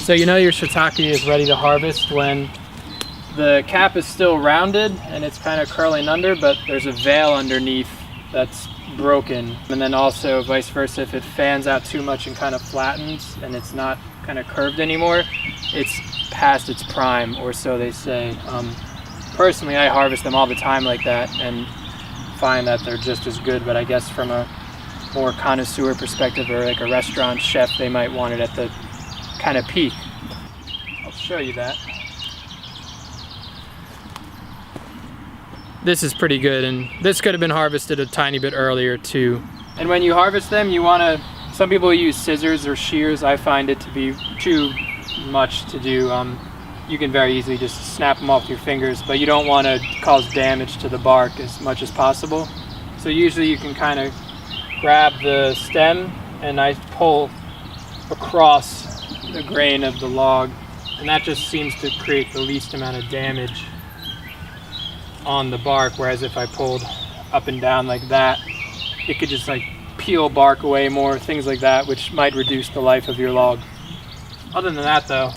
So you know your shiitake is ready to harvest when the cap is still rounded and it's kind of curling under, but there's a veil underneath that's broken. And then also vice versa, if it fans out too much and kind of flattens and it's not kind of curved anymore, it's past its prime, or so they say. Personally, I harvest them all the time like that and find that they're just as good, but I guess from a more connoisseur perspective or like a restaurant chef, they might want it at the kind of peak. I'll show you that. This is pretty good, and this could have been harvested a tiny bit earlier too. And when you harvest them, you want to, some people use scissors or shears. I find it to be too much to do. You can very easily just snap them off with your fingers, but you don't want to cause damage to the bark as much as possible. So usually you can kind of grab the stem and I pull across the grain of the log, and that just seems to create the least amount of damage on the bark, whereas if I pulled up and down like that, it could just like peel bark away more, things like that, which might reduce the life of your log. Other than that though,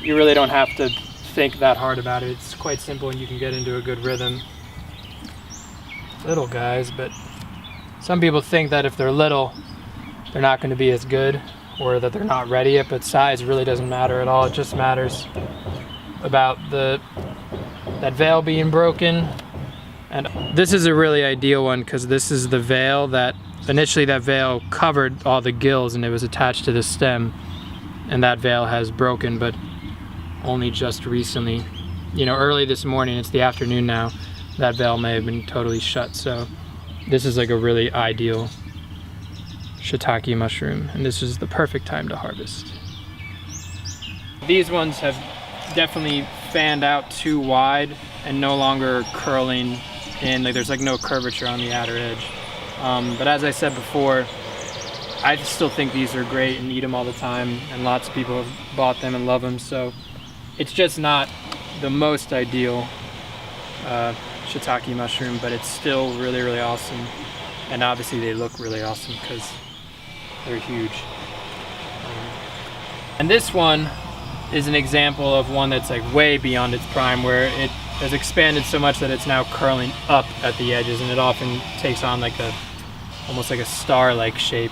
you really don't have to think that hard about it. It's quite simple and you can get into a good rhythm. Little guys, but some people think that if they're little, they're not going to be as good, or that they're not ready yet, but size really doesn't matter at all. It just matters about that veil being broken. And this is a really ideal one because this is the veil that initially that veil covered all the gills and it was attached to the stem, and that veil has broken, but only just recently. You know, early this morning, it's the afternoon now, that veil may have been totally shut. So this is like a really ideal shiitake mushroom, and this is the perfect time to harvest. These ones have definitely fanned out too wide and no longer curling in, like there's like no curvature on the outer edge. But as I said before, I still think these are great and eat them all the time, and lots of people have bought them and love them. So it's just not the most ideal shiitake mushroom, but it's still really, really awesome. And obviously they look really awesome because they're huge. And this one is an example of one that's like way beyond its prime, where it has expanded so much that it's now curling up at the edges, and it often takes on like almost like a star-like shape.